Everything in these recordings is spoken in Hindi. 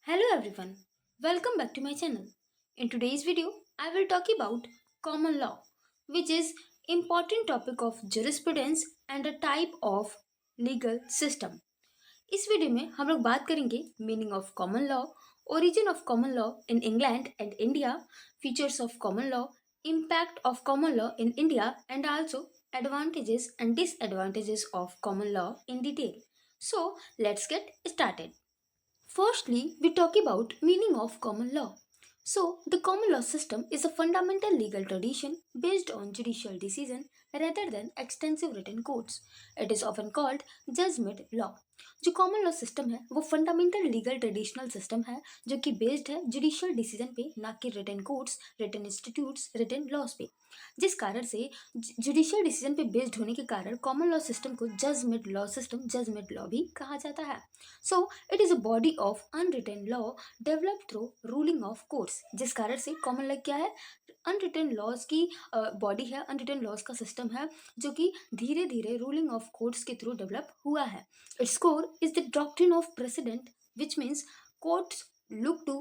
Hello everyone, welcome back to my channel. In today's video, I will talk about common law, which is important topic of jurisprudence and a type of legal system. इस वीडियो में हम लोग बात करेंगे meaning of common law, origin of common law in England and India, features of common law, impact of common law in India and also advantages and disadvantages of common law in detail. So let's get started. Firstly, we talk about meaning of common law. So, the common law system is a fundamental legal tradition based on judicial decision rather than extensive written codes. It is often called judgment law. जो कॉमन लॉ सिस्टम है वो फंडामेंटल लीगल ट्रेडिशनल सिस्टम है जो कि बेस्ड है जुडिशियल डिसीजन पे, ना कि written codes, written institutes, written laws पे। जिस कारण से जुडिशियल डिसीजन पे बेस्ड होने के कारण कॉमन लॉ सिस्टम को judgment law system, judgment law भी कहा जाता है। So it is a body of unwritten law develop through ruling of courts. जिस कारण से कॉमन लॉ क्या है? अनरिटन लॉज की बॉडी है, अनरिटन लॉज का सिस्टम है जो कि धीरे धीरे रूलिंग ऑफ कोर्ट्स के थ्रू डेवलप हुआ है। Its core is the doctrine of precedent, which means courts look to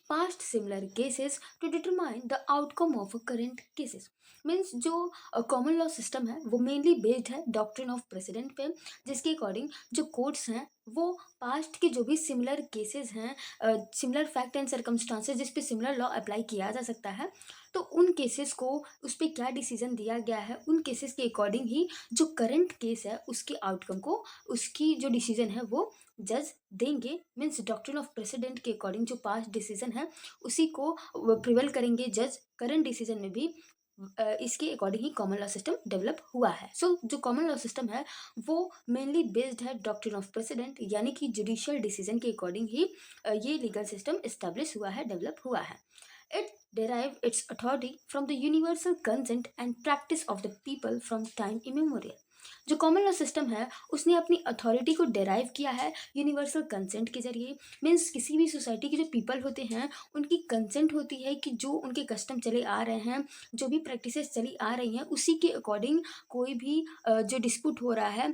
past similar cases to determine the outcome of a current cases। Means जो कॉमन लॉ सिस्टम है वो मेनली बेस्ड है डॉक्ट्रिन ऑफ प्रेसिडेंट पे, जिसके अकॉर्डिंग जो कोर्ट्स हैं वो पास्ट के जो भी सिमिलर केसेस हैं, सिमिलर फैक्ट एंड सर्कमस्टांसेस जिस पे सिमिलर लॉ अप्लाई किया जा सकता है, तो उन केसेस को उस पर क्या डिसीजन दिया गया है उन केसेस के अकॉर्डिंग ही जो करंट केस है उसके आउटकम को, उसकी जो डिसीजन है वो जज देंगे। मीन्स डॉक्ट्रिन ऑफ प्रेसिडेंट के अकॉर्डिंग जो पास्ट डिसीजन है उसी को प्रिवेल करेंगे जज करंट डिसीजन में भी। इसके अकॉर्डिंग ही कॉमन लॉ सिस्टम डेवलप हुआ है। सो जो कॉमन लॉ सिस्टम है वो मेनली बेस्ड है डॉक्ट्रिन ऑफ प्रेसिडेंट, यानी कि जुडिशियल डिसीजन के अकॉर्डिंग ही ये लीगल सिस्टम इस्टेब्लिश हुआ है, डेवलप हुआ है। It derived its authority from the universal consent and practice of the people from time immemorial। जो कॉमन लॉ सिस्टम है उसने अपनी अथॉरिटी को डेराइव किया है यूनिवर्सल कंसेंट के जरिए। मीन्स किसी भी सोसाइटी के जो पीपल होते हैं उनकी कंसेंट होती है कि जो उनके कस्टम चले आ रहे हैं, जो भी प्रैक्टिसेस चली आ रही हैं उसी के अकॉर्डिंग कोई भी जो डिस्प्यूट हो रहा है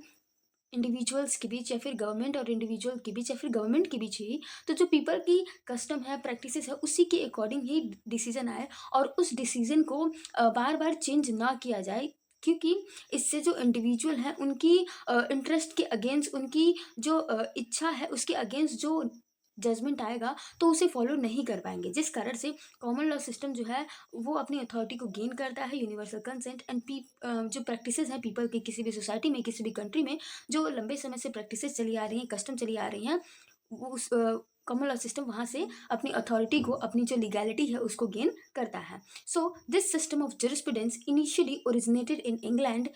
इंडिविजुअल्स के बीच या फिर गवर्नमेंट और इंडिविजुअल के बीच या फिर गवर्नमेंट के बीच ही, तो जो पीपल की कस्टम है, प्रैक्टिसेस है, उसी के अकॉर्डिंग ही डिसीजन आए और उस डिसीजन को बार बार चेंज ना किया जाए, क्योंकि इससे जो इंडिविजुअल हैं उनकी इंटरेस्ट के अगेंस्ट, उनकी जो इच्छा है उसके अगेंस्ट जो जजमेंट आएगा तो उसे फॉलो नहीं कर पाएंगे। जिस कारण से कॉमन लॉ सिस्टम जो है वो अपनी अथॉरिटी को गेन करता है यूनिवर्सल कंसेंट एंड जो प्रैक्टिसेस हैं पीपल की किसी भी सोसाइटी में, किसी भी कंट्री में, जो लंबे समय से प्रैक्टिसेस चली आ रही हैं, कस्टम चली आ रही हैं, वो उस कॉमन लॉ सिस्टम वहाँ से अपनी अथॉरिटी को, अपनी जो लीगैलिटी है उसको गेन करता है। So this system of jurisprudence initially originated in England.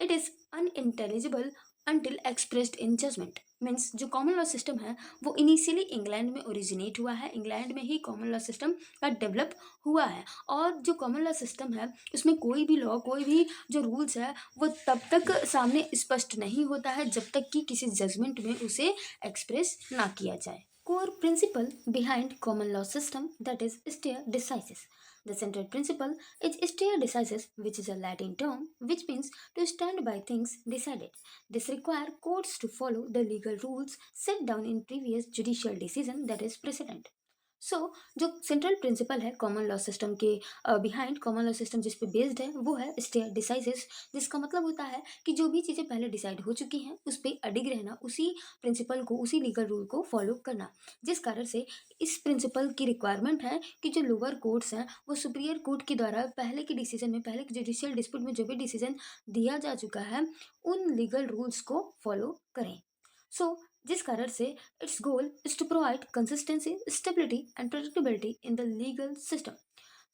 It is unintelligible until expressed in judgment। Means जो कॉमन लॉ सिस्टम है वो इनिशियली इंग्लैंड में ओरिजिनेट हुआ है, इंग्लैंड में ही कॉमन लॉ सिस्टम का डेवलप हुआ है। और जो कॉमन लॉ सिस्टम है उसमें कोई भी लॉ, कोई भी जो रूल्स है वो तब तक सामने स्पष्ट नहीं होता है जब तक कि किसी जजमेंट में उसे एक्सप्रेस ना किया जाए। Core principle behind common law system, that is stare decisis। The central principle is stare decisis, which is a Latin term which means to stand by things decided। This require courts to follow the legal rules set down in previous judicial decision, that is precedent। सो जो सेंट्रल प्रिंसिपल है कॉमन लॉ सिस्टम के बिहाइंड, कॉमन लॉ सिस्टम जिस पे बेस्ड है वो है स्टे डिसाइसिस, जिसका मतलब होता है कि जो भी चीज़ें पहले डिसाइड हो चुकी हैं उस पर अडिग रहना, उसी प्रिंसिपल को, उसी लीगल रूल को फॉलो करना। जिस कारण से इस प्रिंसिपल की रिक्वायरमेंट है कि जो लोअर कोर्ट्स हैं वो सुपीरियर कोर्ट के द्वारा पहले के डिसीजन में, पहले के जुडिशियल डिस्प्यूट में जो भी डिसीजन दिया जा चुका है उन लीगल रूल्स को फॉलो करें। सो जिस कारण से its goal is to provide consistency, stability and predictability in the legal system.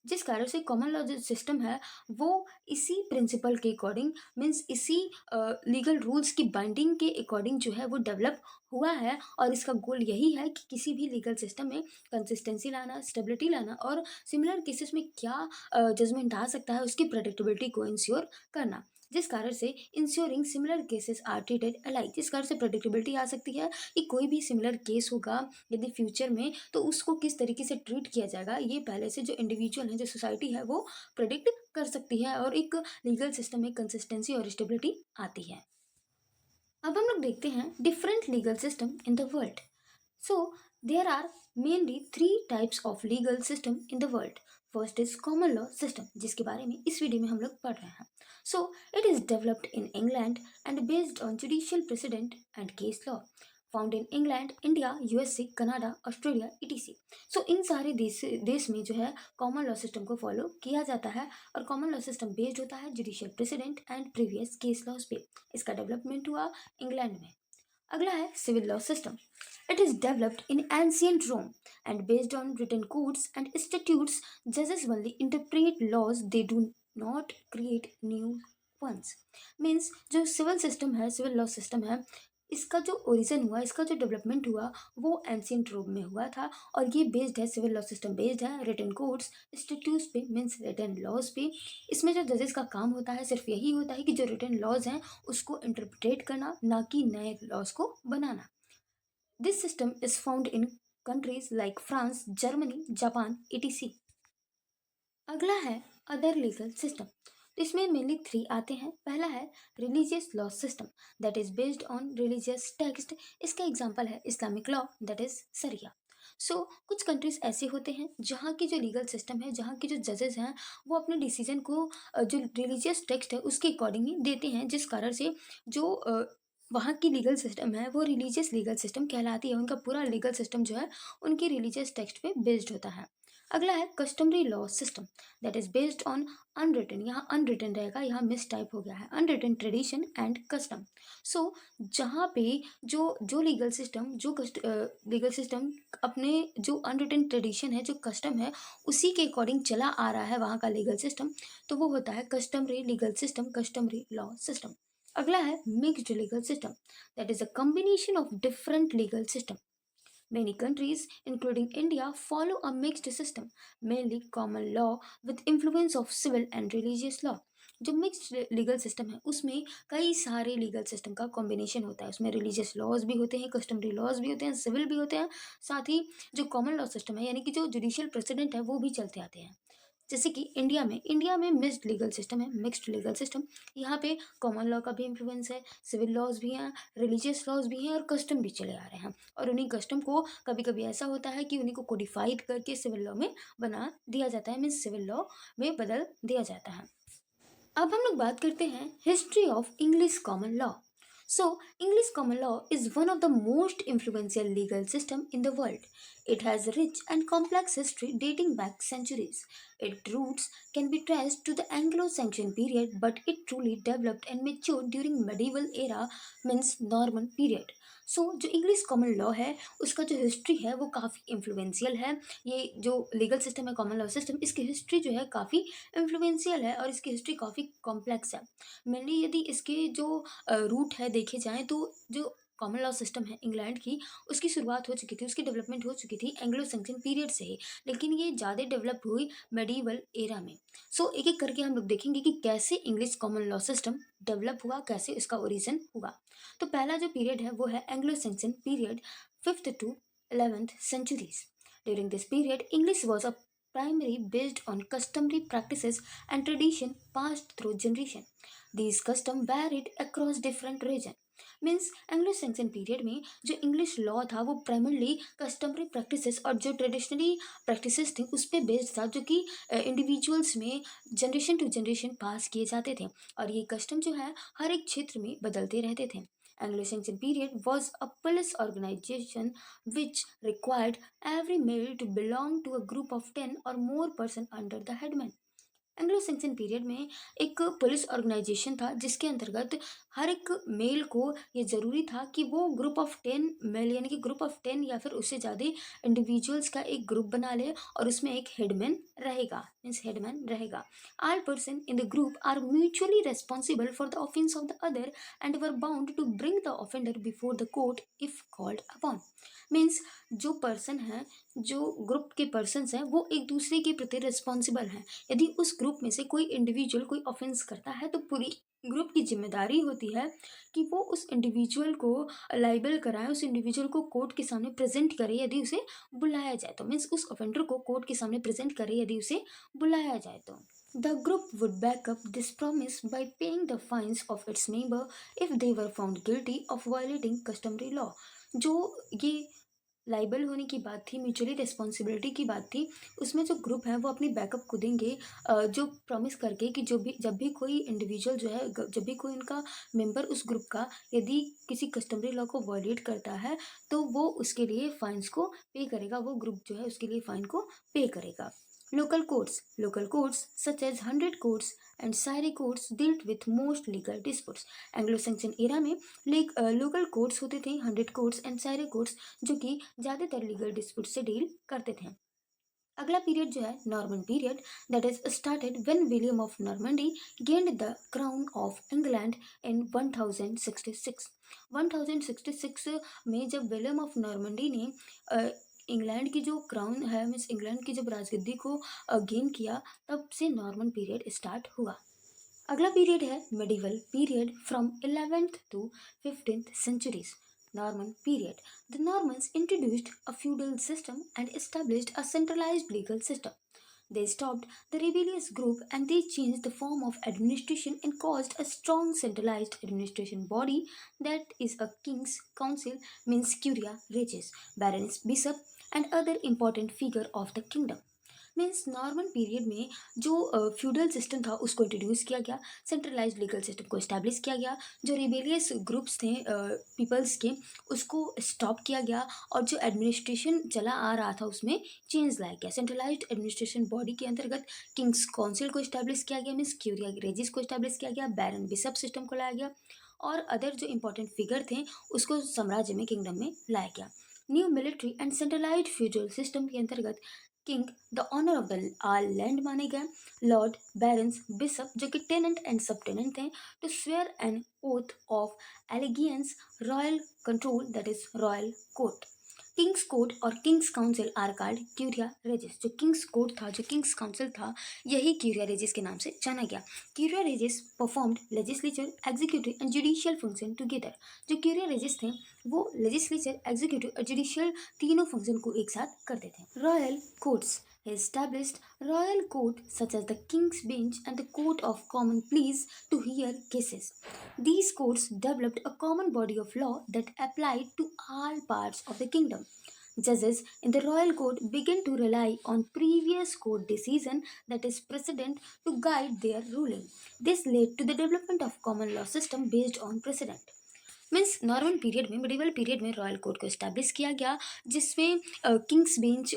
जिस कारण से कॉमन लॉ जो सिस्टम है वो इसी प्रिंसिपल के अकॉर्डिंग, मीन्स इसी लीगल रूल्स की बाइंडिंग के अकॉर्डिंग जो है वो डेवलप हुआ है। और इसका गोल यही है कि किसी भी लीगल सिस्टम में कंसिस्टेंसी लाना, स्टेबिलिटी लाना और सिमिलर केसेस में क्या जजमेंट आ सकता है उसकी प्रेडिक्टेबिलिटी को इंश्योर करना। जिस कारण से ensuring similar cases are treated alike. जिस कारण से प्रेडिक्टेबिलिटी आ सकती है कि कोई भी सिमिलर केस होगा यदि फ्यूचर में तो उसको किस तरीके से ट्रीट किया जाएगा, ये पहले से जो इंडिविजुअल है, जो सोसाइटी है वो प्रेडिक्ट कर सकती है और एक लीगल सिस्टम में कंसिस्टेंसी और स्टेबिलिटी आती है। अब हम लोग देखते हैं different legal system in the world. So There are mainly three types of legal system in the world. First is common law system, जिसके बारे में इस वीडियो में हम लोग पढ़ रहे हैं. So it is developed in England and based on judicial precedent and case law. Found in England, India, USA, Canada, Australia, etc. So इन सारे देश में जो है कॉमन लॉ सिस्टम को फॉलो किया जाता है और कॉमन लॉ सिस्टम बेस्ड होता है judicial precedent and previous case laws पे. इसका डेवलपमेंट हुआ इंग्लैंड में. अगला है civil law system. It is developed in ancient Rome and based on written codes and statutes, judges only interpret laws, they do not create new ones. Means जो सिविल सिस्टम है, सिविल लॉ सिस्टम है, इसका जो ओरिजिन हुआ, इसका जो डेवलपमेंट हुआ वो एंशियंट रोम में हुआ था और ये बेस्ड है, सिविल लॉ सिस्टम बेस्ड है रिटन कोड्स स्टेट्यूट्स पे, मीन्स रिटन लॉज पे. इसमें जो जजेस का काम होता है सिर्फ यही होता है कि जो रिटन लॉज हैं उसको इंटरप्रेट करना, ना कि नए लॉज को बनाना. This system is found in countries like France, Germany, Japan, etc. अगला है अदर लीगल सिस्टम. तो इसमें मेनली थ्री आते हैं. पहला है religious law system that is based on religious text. इसका एग्जांपल है इस्लामिक लॉ दैट इज सरिया. सो कुछ कंट्रीज ऐसे होते हैं जहाँ की जो लीगल सिस्टम है, जहाँ के जो जजेस हैं वो अपने डिसीजन को जो रिलीजियस टेक्स्ट है उसके अकॉर्डिंग ही देते हैं, जिस कारण से जो वहाँ की लीगल सिस्टम है वो रिलीजियस लीगल सिस्टम कहलाती है. उनका पूरा लीगल सिस्टम जो है उनकी रिलीजियस टेक्स्ट पे बेस्ड होता है. अगला है customary law system that is based on unwritten. यहाँ अनरिटन रहेगा, यहाँ मिस टाइप हो गया है, अनरिटन ट्रेडिशन एंड कस्टम. सो जहाँ पे जो जो लीगल सिस्टम जो लीगल सिस्टम अपने जो अनरिटन ट्रेडिशन है, जो कस्टम है, उसी के अकॉर्डिंग चला आ रहा है वहाँ का लीगल सिस्टम, तो वो होता है customary legal system, customary law system. अगला है mixed legal system that is a combination of different legal system. Many countries, including India, follow a mixed system, mainly common law with influence of civil and religious law. जो मिक्स्ड लीगल सिस्टम है उसमें कई सारे लीगल सिस्टम का कॉम्बिनेशन होता है. उसमें रिलीजियस लॉज भी होते हैं, कस्टमरी लॉज भी होते हैं, सिविल भी होते हैं, साथ ही जो कॉमन लॉ सिस्टम है यानी कि जो जुडिशियल प्रेसिडेंट है वो भी चलते आते हैं. जैसे कि इंडिया में मिक्स्ड लीगल सिस्टम है, मिक्स्ड लीगल सिस्टम. यहाँ पे कॉमन लॉ का भी इन्फ्लुएंस है, सिविल लॉज भी हैं, रिलीजियस लॉज भी हैं और कस्टम भी चले आ रहे हैं. और उन्हीं कस्टम को कभी कभी ऐसा होता है कि उन्हीं को कोडिफाइड करके सिविल लॉ में बना दिया जाता है, मीन्स सिविल लॉ में बदल दिया जाता है. अब हम लोग बात करते हैं history of English common law. So, English common law is one of the most influential legal system in the world. It has rich and complex history dating back centuries. Its roots can be traced to the Anglo-Saxon period, but it truly developed and matured during medieval era, means Norman period. सो जो इंग्लिश कॉमन लॉ है उसका जो हिस्ट्री है वो काफ़ी इन्फ्लुएंशियल है. ये जो लीगल सिस्टम है कॉमन लॉ सिस्टम, इसकी हिस्ट्री जो है काफ़ी इन्फ्लुएंशियल है और इसकी हिस्ट्री काफ़ी कॉम्प्लेक्स है. मेनली यदि इसके जो रूट है देखे जाएँ तो जो कॉमन लॉ सिस्टम है इंग्लैंड की, उसकी शुरुआत हो चुकी थी, उसकी डेवलपमेंट हो चुकी थी एंग्लो सैक्सन पीरियड से ही, लेकिन ये ज़्यादा डेवलप हुई मेडिवल एरा में. सो एक एक करके हम लोग देखेंगे कि कैसे English common law system develop हुआ, कैसे इसका ओरिजिन हुआ. तो पहला जो पीरियड है वो है Anglo Saxon period, 5th to 11th centuries. During this period, English was a primary based on customary practices and tradition passed through generation. These custom varied across different region. Means Anglo Saxon period में जो इंग्लिश लॉ था वो प्राइमरली कस्टमरी प्रैक्टिसेस और जो ट्रेडिशनली प्रैक्टिसेस थी उस पर बेस्ड था, जो कि इंडिविजुअल्स में जनरेशन टू जनरेशन पास किए जाते थे और ये कस्टम जो है हर एक क्षेत्र में बदलते रहते थे. Anglo-Saxon period was a police organization which required every male to belong to a group of 10 or more person under the headman. Anglo Saxon period में एक पुलिस ऑर्गेनाइजेशन था जिसके अंतर्गत हर एक मेल को ये ज़रूरी था कि वो ग्रुप ऑफ 10 मेल यानी कि ग्रुप ऑफ 10 या फिर उससे ज़्यादा इंडिविजुअल्स का एक ग्रुप बना ले और उसमें एक हेडमैन रहेगा, मीन्स हेडमैन रहेगा. All person in the group are mutually responsible for the offence of the other and were bound to bring the offender before the court if called upon. Means जो पर्सन है, जो ग्रुप के पर्सनस हैं वो एक दूसरे के प्रति रिस्पॉन्सिबल हैं. यदि उस ग्रुप में से कोई इंडिविजुअल कोई ऑफेंस करता है तो पूरी ग्रुप की जिम्मेदारी होती है कि वो उस इंडिविजुअल को लाइबल कराए, उस इंडिविजुअल को कोर्ट के सामने प्रेजेंट करे यदि उसे बुलाया जाए तो, मीन्स उस ऑफेंडर को कोर्ट के सामने प्रेजेंट करे यदि उसे बुलाया जाए तो. The group would back up this promise by paying the fines of its member if they were found guilty of violating customary law. जो ये लाइबल होने की बात थी, म्यूचुअली रिस्पॉन्सिबिलिटी की बात थी, उसमें जो ग्रुप है वो अपनी बैकअप को देंगे, जो प्रॉमिस करके कि जो भी जब भी कोई इंडिविजुअल जो है जब भी कोई उनका मेंबर उस ग्रुप का यदि किसी कस्टमरी लॉ को वॉयलेट करता है तो वो उसके लिए फाइन्स को पे करेगा, वो ग्रुप जो है उसके लिए फाइन को पे करेगा। Local courts such as 100 courts and shire courts dealt with most legal disputes. Anglo Saxon era में लोकल कोर्ट्स होते थे 100 कोर्ट्स एंड सारे कोर्ट्स जो कि ज़्यादातर लीगल डिस्प्यूट से डील करते थे। अगला पीरियड जो है Norman period, that is started when William of Normandy gained the crown of England in 1066। 1066 में जब विलियम ऑफ नॉर्मंडी ने इंग्लैंड की जो क्राउन है मीन्स इंग्लैंड की जब राजगद्दी को गेन किया तब से नॉर्मन पीरियड स्टार्ट हुआ। अगला पीरियड है medieval period from 11th to 15th centuries। Norman period. The Normans introduced a feudal system and established a centralized legal system. They stopped the rebellious group and they changed the form of administration and caused a strong centralized administration body that is a king's council means curia regis, barons, bishop and other important figure of the kingdom। Means Norman period में जो फ्यूडल सिस्टम था उसको इंट्रोड्यूस किया गया, सेंट्रलाइज्ड लीगल सिस्टम को इस्टेब्लिश किया गया, जो रिबेलियस ग्रुप्स थे पीपल्स के उसको स्टॉप किया गया और जो एडमिनिस्ट्रेशन चला आ रहा था उसमें चेंज लाया गया। सेंट्रलाइज्ड एडमिनिस्ट्रेशन बॉडी के अंतर्गत किंग्स काउंसिल को इस्टेब्लिश किया गया, मीन्स क्यूरिया रेजिस को इस्टेब्लिश किया गया, बैरन बिशप सिस्टम को लाया गया और अदर जो इंपॉर्टेंट फिगर थे उसको साम्राज्य में किंगडम में लाया गया। New military and centralised feudal system के अंतर्गत king the owner of the land माने गए, लॉर्ड बैरन्स बिशप जो कि टेनेंट एंड सब टेनेंट थे to swear an oath of allegiance royal control that is royal court. King's court और king's council are called curia regis. जो किंग्स कोर्ट था जो किंग्स काउंसिल था यही क्यूरिया रेजिस के नाम से जाना गया। Curia regis performed legislature executive and judicial function together. जो क्यूरिया रेजिस थे वो लेजिस्लेचर एग्जीक्यूटिव और जुडिशियल तीनों फंक्शन को एक साथ करते थे। Royal courts established royal court such as the King's Bench and the Court of Common Pleas to hear cases. These courts developed a common body of law that applied to all parts of the kingdom. Judges in the royal court began to rely on previous court decision that is precedent to guide their ruling. This led to the development of common law system based on precedent। Means Norman period में मिडिवल पीरियड में रॉयल कोर्ट को इस्टेब्लिश किया गया जिसमें किंग्स बेंच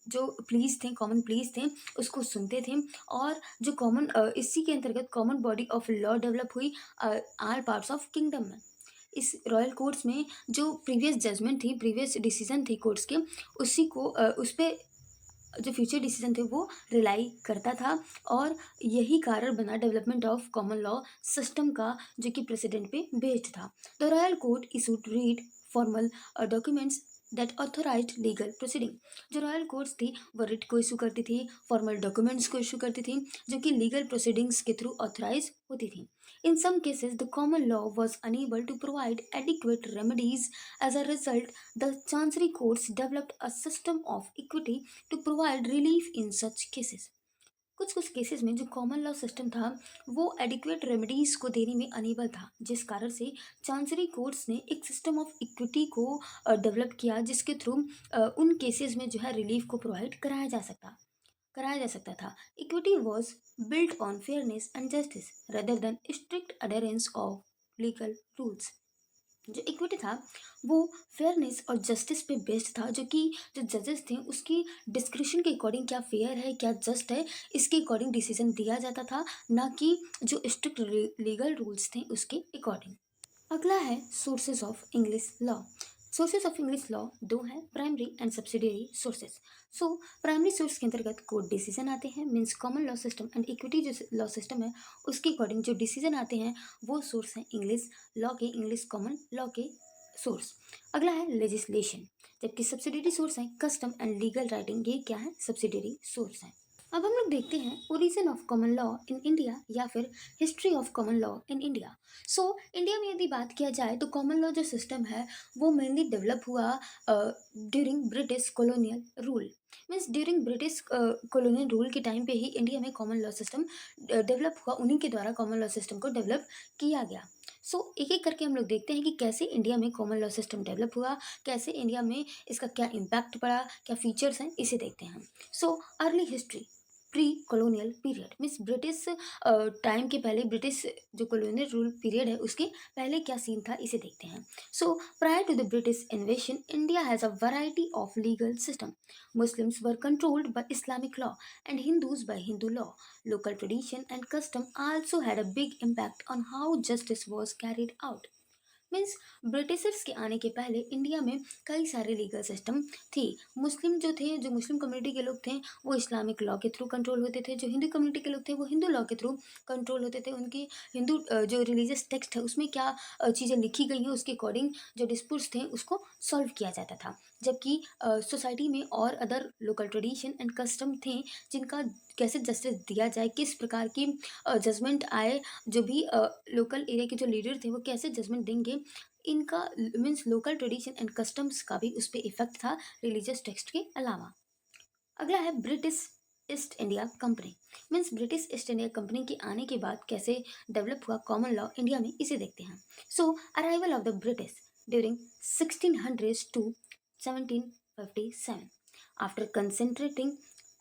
जो प्लीज थे कॉमन प्लीज थे उसको सुनते थे और जो कॉमन इसी के अंतर्गत common body of law develop हुई आल पार्ट्स ऑफ किंगडम में। इस रॉयल कोर्ट्स में जो प्रीवियस जजमेंट थी प्रीवियस डिसीजन थे कोर्ट्स के उसी को उस पर जो फ्यूचर डिसीजन थे वो रिलाई करता था और यही कारण बना development of common law system का जो कि प्रेसिडेंट पे बेस्ड था। The royal court issued read formal documents that authorised legal proceeding. जो रॉयल कोर्ट्स थी वो रिट को इशू करती थी, फॉर्मल डॉक्यूमेंट्स को इशू करती थी जो कि लीगल प्रोसीडिंग्स के थ्रू ऑथराइज होती थी। In some cases, the common law was unable to provide adequate remedies. As a result, the chancery courts developed a system of equity to provide relief in such cases. कुछ कुछ केसेस में जो कॉमन लॉ सिस्टम था वो एडिक्वेट रेमेडीज को देने में अनेबल था जिस कारण से चांसरी कोर्ट्स ने एक सिस्टम ऑफ इक्विटी को डेवलप किया जिसके थ्रू उन केसेस में जो है रिलीफ को प्रोवाइड कराया जा सकता था। Equity was built on fairness and justice rather than strict adherence of legal rules. जो इक्विटी था वो फेयरनेस और जस्टिस पे बेस्ड था जो कि जो जजेस थे उसकी डिस्क्रिप्शन के अकॉर्डिंग क्या फेयर है क्या जस्ट है इसके अकॉर्डिंग डिसीजन दिया जाता था, ना कि जो स्ट्रिक्ट लीगल रूल्स थे उसके अकॉर्डिंग। अगला है sources of English law. Sources of English law दो हैं, primary and subsidiary sources. So primary source के अंतर्गत कोर्ट डिसीजन आते हैं means common law system and equity जो लॉ सिस्टम है उसके अकॉर्डिंग जो डिसीजन आते हैं वो सोर्स हैं इंग्लिश लॉ के, इंग्लिश कॉमन लॉ के सोर्स। अगला है लेजिस्लेशन, जबकि सब्सिडियरी सोर्स हैं कस्टम एंड लीगल राइटिंग, ये क्या है सब्सिडियरी सोर्स हैं। अब हम लोग देखते हैं origin of common law in India या फिर history of common law in India. So India में यदि बात किया जाए तो कॉमन लॉ जो सिस्टम है वो मेनली डेवलप हुआ during British colonial rule. Means during British colonial rule के टाइम पे ही इंडिया में कॉमन लॉ सिस्टम डेवलप हुआ, उन्हीं के द्वारा कॉमन लॉ सिस्टम को डेवलप किया गया। एक एक करके हम लोग देखते हैं कि कैसे इंडिया में कॉमन लॉ सिस्टम डेवलप हुआ, कैसे इंडिया में इसका क्या इम्पैक्ट पड़ा, क्या फीचर्स हैं, इसे देखते हैं। Early history, pre colonial period means British time के पहले, ब्रिटिश जो कॉलोनियल रूल पीरियड है उसके पहले क्या सीन था, इसे देखते हैं। Prior to the British invasion, India has a variety of legal system. Muslims were controlled by Islamic law and Hindus by Hindu law. Local tradition and custom also had a big impact on how justice was carried out. Means Britishers के आने के पहले इंडिया में कई सारे लीगल सिस्टम थी। मुस्लिम जो थे, जो मुस्लिम कम्युनिटी के लोग थे, वो इस्लामिक लॉ के थ्रू कंट्रोल होते थे। जो हिंदू कम्युनिटी के लोग थे वो हिंदू लॉ के थ्रू कंट्रोल होते थे। उनकी हिंदू जो रिलीजियस टेक्स्ट है उसमें क्या चीज़ें लिखी गई हैं उसके अकॉर्डिंग जो डिस्प्यूट्स थे उसको सॉल्व किया जाता था। जबकि सोसाइटी में और other local tradition and custom थे जिनका कैसे जस्टिस दिया जाए, किस प्रकार की जजमेंट आए, जो भी लोकल एरिया के जो लीडर थे वो कैसे जजमेंट देंगे, इनका means local tradition and customs का भी उस पर इफेक्ट था रिलीजियस टेक्स्ट के अलावा। अगला है British east India company. Means British east India company के आने के बाद कैसे डेवलप हुआ कॉमन लॉ इंडिया में, इसे देखते हैं। Arrival of the British during 1600s to 1757। After concentrating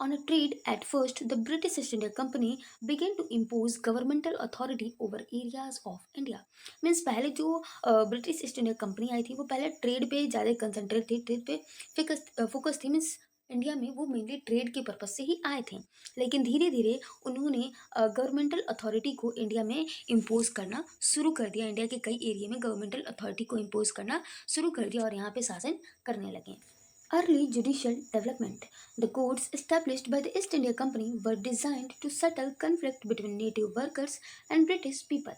on a trade at first, the British East India Company began to impose governmental authority over areas of India. Means पहले जो ब्रिटिश ईस्ट इंडिया कंपनी आई थी वो पहले ट्रेड पे ज़्यादा कंसंट्रेट थी, ट्रेड पे फोकस थी। मीन्स इंडिया में वो मेनली ट्रेड के पर्पज से ही आए थे, लेकिन धीरे धीरे उन्होंने गवर्नमेंटल अथॉरिटी को इंडिया में इम्पोज करना शुरू कर दिया। इंडिया के कई एरिया में गवर्नमेंटल अथॉरिटी को इम्पोज करना शुरू कर दिया और यहाँ पे शासन करने लगे। Early judicial development. The courts established by the East India Company were designed to settle conflict between native workers and British people.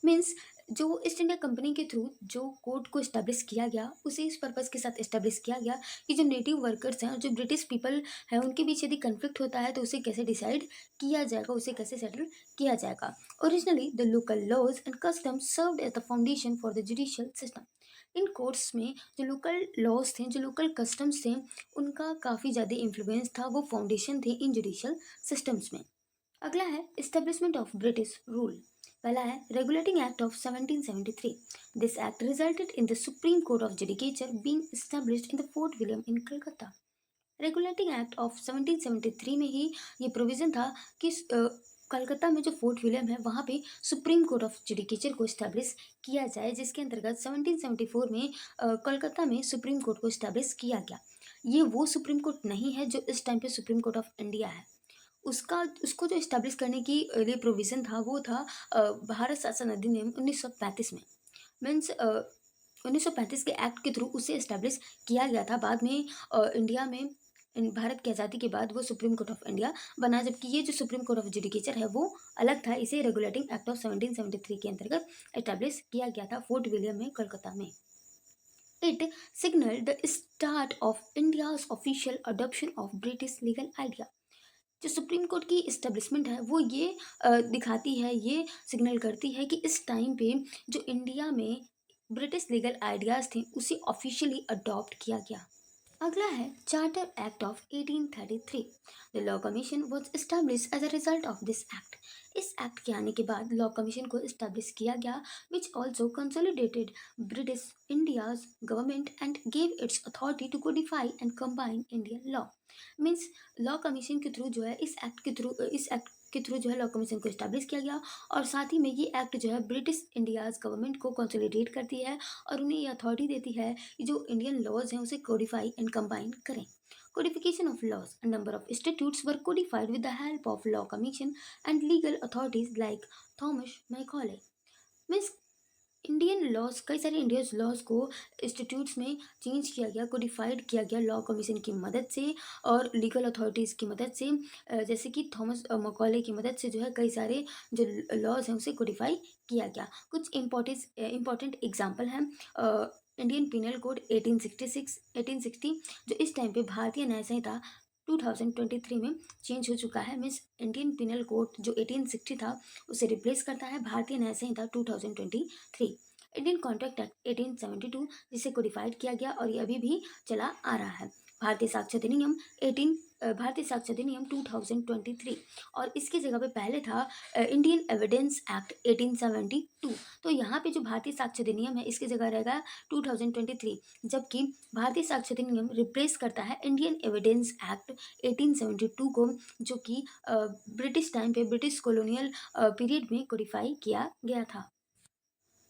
Means जो ईस्ट इंडिया कंपनी के थ्रू जो कोर्ट को इस्टेब्लिश किया गया उसे इस पर्पज़ के साथ इस्टेब्लिश किया गया कि जो नेटिव वर्कर्स हैं और जो ब्रिटिश पीपल हैं उनके बीच यदि कन्फ्लिक्ट होता है तो उसे कैसे डिसाइड किया जाएगा, उसे कैसे सेटल किया जाएगा। Originally the local laws and customs served as the foundation for the judicial system. इन कोर्ट्स में जो लोकल लॉज थे, जो लोकल कस्टम्स थे, उनका काफ़ी ज़्यादा इन्फ्लुएंस था, वो फाउंडेशन थे इन जुडिशियल सिस्टम्स में। अगला है इस्टेब्लिशमेंट ऑफ ब्रिटिश रूल। पहला है regulating act of 1773। This act resulted in the supreme court of judicature being established in the fort William in Calcutta. Regulating act of 1773 में ही ये प्रोविज़न था कि कलकत्ता में जो फोर्ट विलियम है वहाँ पे सुप्रीम कोर्ट ऑफ जुडिकेचर को इस्टेब्लिश किया जाए, जिसके अंतर्गत 1774 में कलकत्ता में सुप्रीम कोर्ट को इस्टेब्लिश किया गया। ये वो सुप्रीम कोर्ट नहीं है जो इस टाइम पे सुप्रीम कोर्ट ऑफ इंडिया है। उसको जो इस्टेब्लिश करने की लिए प्रोविज़न था वो था भारत शासन अधिनियम 1935 में। मीन्स 1935 के एक्ट के थ्रू उसे इस्टेब्लिश किया गया था। बाद में इंडिया में भारत की आज़ादी के बाद वो सुप्रीम कोर्ट ऑफ इंडिया बना, जबकि ये जो सुप्रीम कोर्ट ऑफ जुडिकेचर है वो अलग था। इसे रेगुलेटिंग एक्ट ऑफ 1773 के अंतर्गत इस्टेब्लिश किया गया था फोर्ट विलियम में, कलकत्ता में। It signalled the start of India's official adoption of British legal idea. जो सुप्रीम कोर्ट की इस्टेब्लिशमेंट है वो ये दिखाती है, ये सिग्नल करती है कि इस टाइम पे जो इंडिया में ब्रिटिश लीगल आइडियाज़ थे उसे ऑफिशियली अडॉप्ट किया गया। अगला है charter act of 1833। The law commission was establish as a result of this act. इस एक्ट के आने के बाद लॉ कमीशन को इस्टेब्लिश किया गया, which also consolidated British India's government and gave its authority to codify and combine Indian law. Means law commission के थ्रू जो है इस एक्ट के थ्रू जो है लॉ कमीशन को इस्टेब्लिश किया गया, और साथ ही में ये एक्ट जो है ब्रिटिश इंडियाज गवर्नमेंट को कंसोलिडेट करती है और उन्हें ये अथॉरिटी देती है कि जो इंडियन लॉज हैं उसे कोडिफाई एंड कंबाइन करें। Codification of laws. A number of statutes were codified with the help of law commission and legal authorities like Thomas Macaulay. Means Indian laws, कई सारे इंडियन लॉज को इंस्टीट्यूट्स में चेंज किया गया, कोडिफाइड किया गया लॉ कमीशन की मदद से और लीगल अथॉरिटीज़ की मदद से, जैसे कि थॉमस मकॉले की मदद से जो है कई सारे जो लॉज हैं उसे कोडिफाई किया गया। कुछ इम्पॉर्टेंट एग्जाम्पल हैं इंडियन पिनल कोड 1860 जो इस टाइम पे भारतीय न्याय संहिता 2023 में चेंज हो चुका है। मीन्स इंडियन पिनल कोड जो 1860 था उसे रिप्लेस करता है भारतीय न्याय संहिता 2023। इंडियन कॉन्ट्रैक्ट एक्ट 1872 जिसे कोडिफाइड किया गया और ये अभी भी चला आ रहा है। भारतीय साक्ष्य अधिनियम 2023 और इसकी जगह पे पहले था इंडियन एविडेंस एक्ट 1872। तो यहाँ पे जो भारतीय साक्ष्य अधिनियम है इसकी जगह रहेगा 2023, जबकि भारतीय साक्ष्य अधिनियम रिप्लेस करता है इंडियन एविडेंस एक्ट 1872 को, जो कि ब्रिटिश टाइम पे ब्रिटिश कॉलोनियल पीरियड में कोडिफाई किया गया था।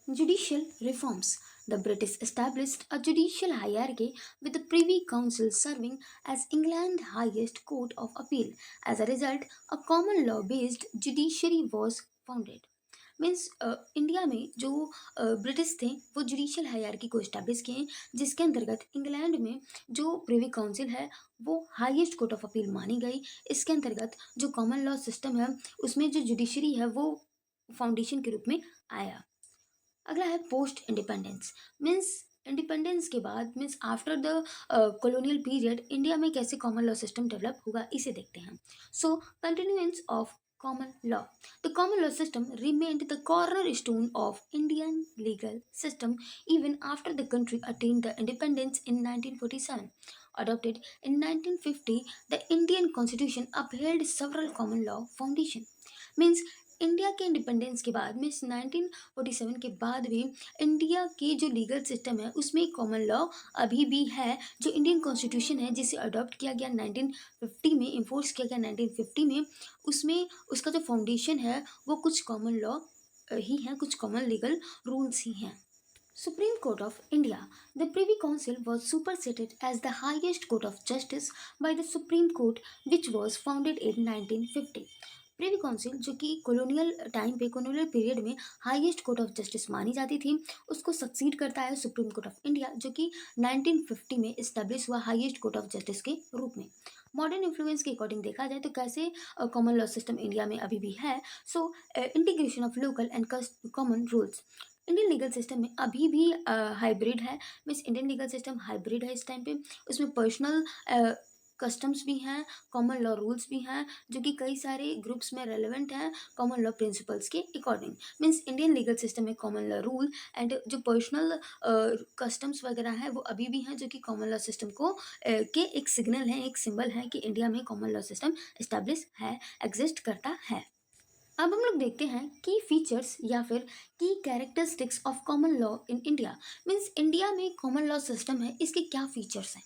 Judicial reforms. The British established a judicial hierarchy with the Privy Council serving as England's highest court of appeal. As a result, a common law based judiciary was founded. Means India में जो ब्रिटिश थे वो जुडिशियल हायरार्की को इस्टेब्लिश किए, जिसके अंतर्गत इंग्लैंड में जो प्रिवी काउंसिल है वो हाईएस्ट कोर्ट ऑफ अपील मानी गई। इसके अंतर्गत जो कॉमन लॉ सिस्टम है उसमें जो जुडिशरी है वो फाउंडेशन के रूप में आया। अगला है पोस्ट इंडिपेंडेंस। मीन्स इंडिपेंडेंस के बाद means after the colonial period India में कैसे कॉमन लॉ सिस्टम डेवलप होगा इसे देखते हैं। So continuance of common law. The common law system remained the cornerstone of Indian legal system even after the country attained the independence in 1947. Adopted in 1950, the Indian Constitution upheld several common law foundations. Means India के इंडिपेंडेंस के बाद मीन्स 1947 के बाद भी इंडिया के जो लीगल सिस्टम है उसमें कॉमन लॉ अभी भी है। जो इंडियन कॉन्स्टिट्यूशन है जिसे अडॉप्ट किया गया 1950 में, इन्फोर्स किया गया 1950 में, उसमें उसका जो फाउंडेशन है वो कुछ कॉमन लॉ ही हैं, कुछ कॉमन लीगल रूल्स ही हैं। Supreme Court of India. The Privy Council was superseded as the highest court of justice by the Supreme Court, which was founded in 1950. Privy council जो कि कॉलोनियल टाइम पे कॉलोनियल पीरियड में हाईएस्ट कोर्ट ऑफ जस्टिस मानी जाती थी, उसको सक्सीड करता है सुप्रीम कोर्ट ऑफ इंडिया जो कि 1950 में इस्टेब्लिश हुआ हाईएस्ट कोर्ट ऑफ जस्टिस के रूप में। मॉडर्न इन्फ्लुएंस के अकॉर्डिंग देखा जाए तो कैसे कॉमन लॉ सिस्टम इंडिया में अभी भी है। So integration of local and common rules. Indian legal system में अभी भी हाइब्रिड है। Means Indian legal system hybrid है इस टाइम पे। उसमें पर्सनल कस्टम्स भी हैं, कॉमन लॉ रूल्स भी हैं, जो कि कई सारे ग्रुप्स में रेलेवेंट हैं कॉमन लॉ प्रिंसिपल्स के according. Means Indian legal system में कॉमन लॉ रूल एंड जो पर्सनल कस्टम्स वगैरह है वो अभी भी हैं, जो कि कॉमन लॉ सिस्टम को के एक सिग्नल है, एक सिंबल है कि इंडिया में कॉमन लॉ सिस्टम इस्टेब्लिश है, एग्जिस्ट करता है। अब हम लोग देखते हैं की फीचर्स या फिर की characteristics of common law in India. Means India में कॉमन लॉ सिस्टम है, इसके क्या फीचर्स हैं।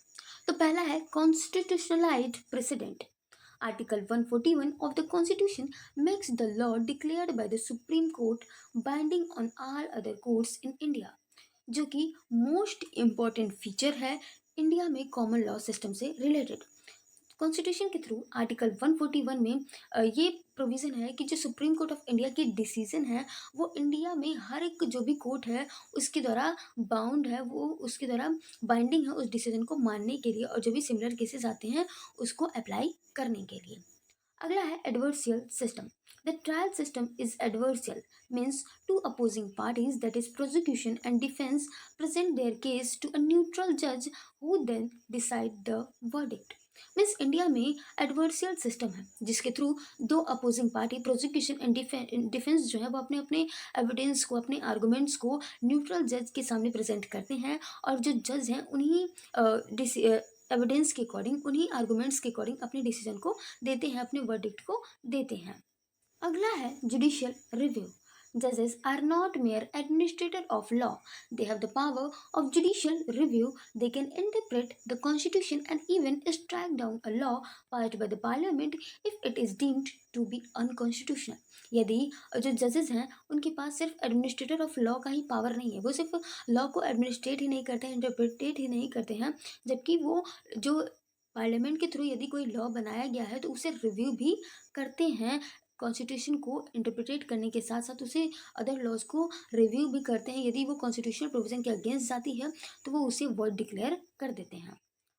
तो पहला है कॉन्स्टिट्यूशनलाइज्ड president. Article 141 of the Constitution makes the law declared by the Supreme Court binding on all other courts in India, जो कि मोस्ट इम्पॉर्टेंट फीचर है इंडिया में कॉमन लॉ सिस्टम से रिलेटेड। कॉन्स्टिट्यूशन के थ्रू आर्टिकल 141 में ये प्रोविज़न है कि जो सुप्रीम कोर्ट ऑफ इंडिया की डिसीजन है वो इंडिया में हर एक जो भी कोर्ट है उसके द्वारा बाउंड है, वो उसके द्वारा बाइंडिंग है उस डिसीजन को मानने के लिए, और जो भी सिमिलर केसेस आते हैं उसको अप्लाई करने के लिए। अगला है adversarial system. The trial system is adversarial means two opposing parties that is prosecution and defence present their case to a neutral जज who then decide the verdict. Means India में एडवर्सियल सिस्टम है जिसके थ्रू दो opposing party prosecution and defence जो है वो अपने अपने एविडेंस को, अपने आर्गूमेंट्स को न्यूट्रल जज के सामने प्रेजेंट करते हैं, और जो जज हैं उन्हीं एविडेंस के अकॉर्डिंग, उन्हीं आर्गूमेंट्स के अकॉर्डिंग अपने डिसीजन को देते हैं, अपने वर्डिक्ट को देते हैं। अगला है judicial review. Judges are not mere administrator of law. They have the power of judicial review. They can interpret the constitution and even strike down a law passed by the parliament if it is deemed to be unconstitutional. यदि जो जजेस हैं उनके पास सिर्फ एडमिनिस्ट्रेटर ऑफ लॉ का ही पावर नहीं है, वो सिर्फ लॉ को एडमिनिस्ट्रेट ही नहीं करते हैं, इंटरप्रिटेट ही नहीं करते हैं, जबकि वो जो पार्लियामेंट के थ्रू यदि कोई लॉ बनाया गया है तो उसे रिव्यू भी करते हैं। कॉन्स्टिट्यूशन को इंटरप्रिटेट करने के साथ साथ उसे अदर लॉज को रिव्यू भी करते हैं। यदि वो कॉन्स्टिट्यूशनल प्रोविजन के अगेंस्ट जाती है तो वो उसे वर्ड डिक्लेयर कर देते हैं।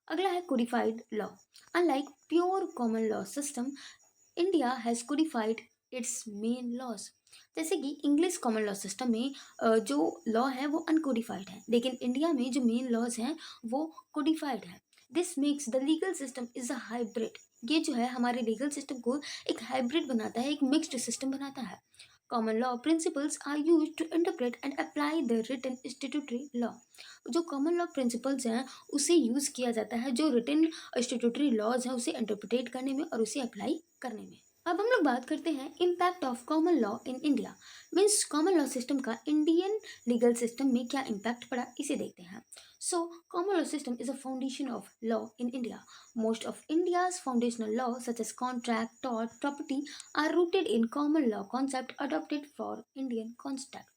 अगला है codified law. Unlike pure common law system, India has codified its main laws. जैसे कि इंग्लिश कॉमन लॉ सिस्टम में जो लॉ है वो अनकोडिफाइड है, लेकिन इंडिया में जो मेन लॉज हैं वो कोडिफाइड है। This makes the legal system is a hybrid. ये जो है हमारे लीगल सिस्टम को एक हाइब्रिड बनाता है, एक मिक्स्ड सिस्टम बनाता है। Common law principles are use to interpret and apply the written statutory law. जो कॉमन लॉ प्रिंसिपल्स हैं उसे यूज़ किया जाता है जो रिटन स्टेट्यूटरी लॉज हैं उसे इंटरप्रिटेट करने में और उसे अप्लाई करने में। अब हम लोग बात करते हैं impact of common law in India. Means common law system का इंडियन लीगल सिस्टम में क्या इम्पैक्ट पड़ा इसे देखते हैं। So common law system is a foundation of law in India. Most of India's foundational law such as contract, tort, property are rooted in common law concept adopted for Indian constitution.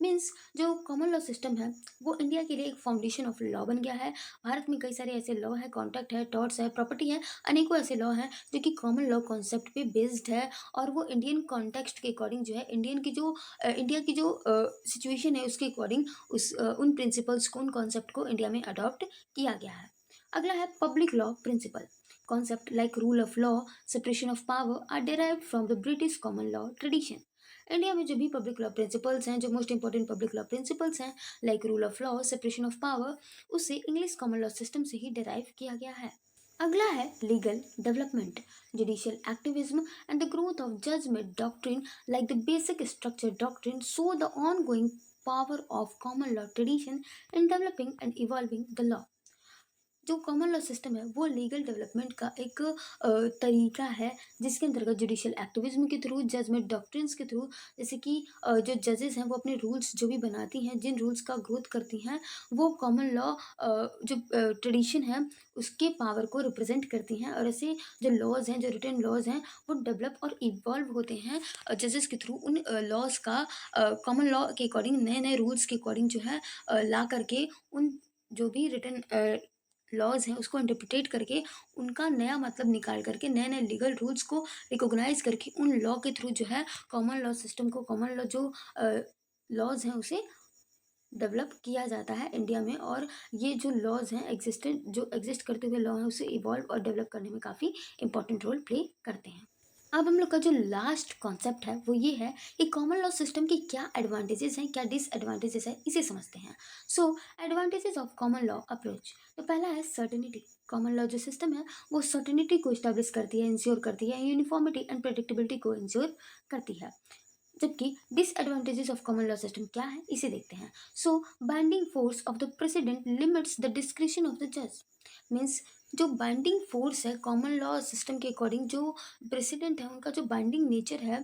Means जो कॉमन लॉ सिस्टम है वो इंडिया के लिए एक फाउंडेशन ऑफ लॉ बन गया है। भारत में कई सारे ऐसे लॉ है, कॉन्ट्रैक्ट है, टॉर्ट्स है, प्रॉपर्टी है, अनेकों ऐसे लॉ हैं जो कि कॉमन लॉ कॉन्सेप्ट पे बेस्ड है और वो इंडियन कॉन्टेक्स्ट के अकॉर्डिंग जो है इंडिया की जो सिचुएशन है उसके अकॉर्डिंग उन प्रिंसिपल्स को, उन कॉन्सेप्ट को इंडिया में अडॉप्ट किया गया है। अगला है public law principle. Concept like rule of law, separation of power are derived from the British common law tradition. India में जो भी पब्लिक लॉ प्रिंसिपल्स हैं, जो most important public law principles हैं like rule of law, separation of power, उसे इंग्लिश कॉमन लॉ सिस्टम से ही डिराइव किया गया है। अगला है legal development, judicial activism and the growth of judgment doctrine like the basic structure doctrine so the ongoing power of common law tradition in developing and evolving the law. जो कॉमन लॉ सिस्टम है वो लीगल डेवलपमेंट का एक तरीका है जिसके अंतर्गत जुडिशियल एक्टिविज्म के थ्रू, जजमेंट डॉक्ट्रिन्स के थ्रू, जैसे कि जो जजेस हैं वो अपने रूल्स जो भी बनाती हैं, जिन रूल्स का ग्रोथ करती हैं, वो कॉमन लॉ जो ट्रेडिशन है उसके पावर को रिप्रेजेंट करती हैं। और ऐसे जो लॉज हैं, जो रिटन लॉज हैं, वो डेवलप और इवॉल्व होते हैं जजेस के थ्रू। उन लॉज का कॉमन लॉ के अकॉर्डिंग, नए नए रूल्स के अकॉर्डिंग जो है ला करके उन जो भी रिटन लॉज हैं उसको इंटरप्रिटेट करके उनका नया मतलब निकाल करके नए नए लीगल रूल्स को रिकॉग्नाइज करके उन लॉ के थ्रू जो है कॉमन लॉ सिस्टम को, कॉमन लॉ जो लॉज हैं उसे डेवलप किया जाता है इंडिया में। और ये जो लॉज हैं जो एग्जिस्ट करते हुए लॉ हैं उसे इवॉल्व और डेवलप करने में काफ़ी इंपॉर्टेंट रोल प्ले करते हैं। अब हम लोग का जो लास्ट कॉन्सेप्ट है वो ये है कि कॉमन लॉ सिस्टम के क्या एडवांटेजेस हैं, क्या डिसएडवांटेजेस हैं, इसे समझते हैं। So advantages of common law approach. तो पहला है सर्टेनिटी। कॉमन लॉ जो सिस्टम है वो सर्टेनिटी को इस्टेब्लिश करती है, इंश्योर करती है, यूनिफॉर्मिटी एंड प्रेडिक्टेबिलिटी को इंश्योर करती है। जबकि disadvantages of common law system क्या है इसे देखते हैं। So binding force of the precedent limits the discretion of the जज। मीन्स जो बाइंडिंग फोर्स है कॉमन लॉ सिस्टम के अकॉर्डिंग, जो प्रेसिडेंट है उनका जो बाइंडिंग नेचर है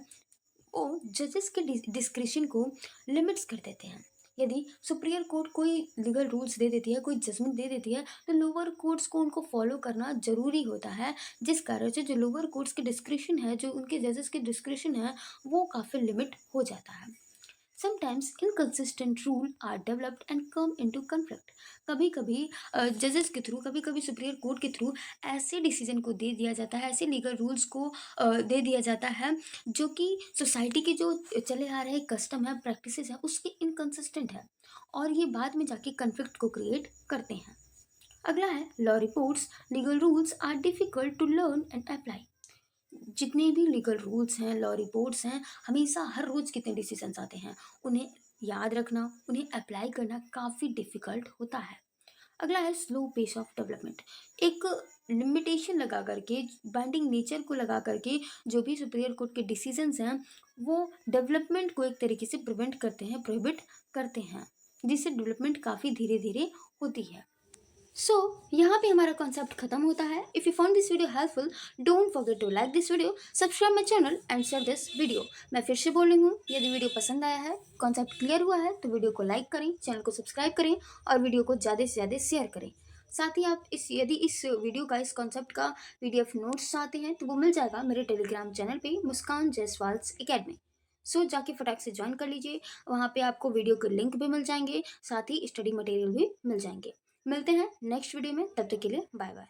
वो जजेस के डिस्क्रिशन को लिमिट्स कर देते हैं। यदि सुप्रीरियर कोर्ट कोई लीगल रूल्स दे देती है, कोई जजमेंट दे देती है, तो लोअर कोर्ट्स को उनको फॉलो करना जरूरी होता है। जिस कारण से जो लोअर कोर्ट्स के डिस्क्रिशन है, जो उनके जजेस के डिस्क्रिशन है, वो काफ़ी लिमिट हो जाता है। Sometimes inconsistent rule are developed and come into conflict. कभी कभी जजेस के थ्रू, कभी कभी सुप्रीरियर कोर्ट के थ्रू ऐसे डिसीजन को दे दिया जाता है, ऐसे लीगल रूल्स को दे दिया जाता है जो कि सोसाइटी के जो चले आ रहे कस्टम है, प्रैक्टिसेस है, उसके इनकन्सिस्टेंट है और ये बाद में जाके कन्फ्लिक्ट को क्रिएट करते हैं। अगला है law reports. Legal rules are difficult to learn and apply. जितने भी लीगल रूल्स हैं, लॉ रिपोर्ट्स हैं, हमेशा हर रोज़ कितने डिसीजंस आते हैं, उन्हें याद रखना, उन्हें अप्लाई करना काफ़ी डिफ़िकल्ट होता है। अगला है स्लो पेस ऑफ डेवलपमेंट। एक लिमिटेशन लगा करके, बाइंडिंग नेचर को लगा करके जो भी सुप्रीरियर कोर्ट के डिसीजंस हैं वो डेवलपमेंट को एक तरीके से प्रिवेंट करते हैं, प्रोहिबिट करते हैं, जिससे डेवलपमेंट काफ़ी धीरे धीरे होती है। सो यहाँ पे हमारा कॉन्सेप्ट खत्म होता है। If you found this video helpful, don't forget to like this video, subscribe my channel and share this video. मैं फिर से बोल रही हूँ, यदि वीडियो पसंद आया है, कॉन्सेप्ट क्लियर हुआ है, तो वीडियो को लाइक करें, चैनल को सब्सक्राइब करें और वीडियो को ज़्यादा से ज़्यादा शेयर करें। साथ ही आप यदि इस वीडियो का, इस कॉन्सेप्ट का PDF नोट्स चाहते हैं तो वो मिल जाएगा मेरे टेलीग्राम चैनल पे, मुस्कान जायसवाल्स एकेडमी। सो जाके फटाक से ज्वाइन कर लीजिए, वहाँ पे आपको वीडियो के लिंक भी मिल जाएंगे, साथ ही स्टडी मटेरियल भी मिल जाएंगे। मिलते हैं नेक्स्ट वीडियो में, तब तक के लिए बाय बाय।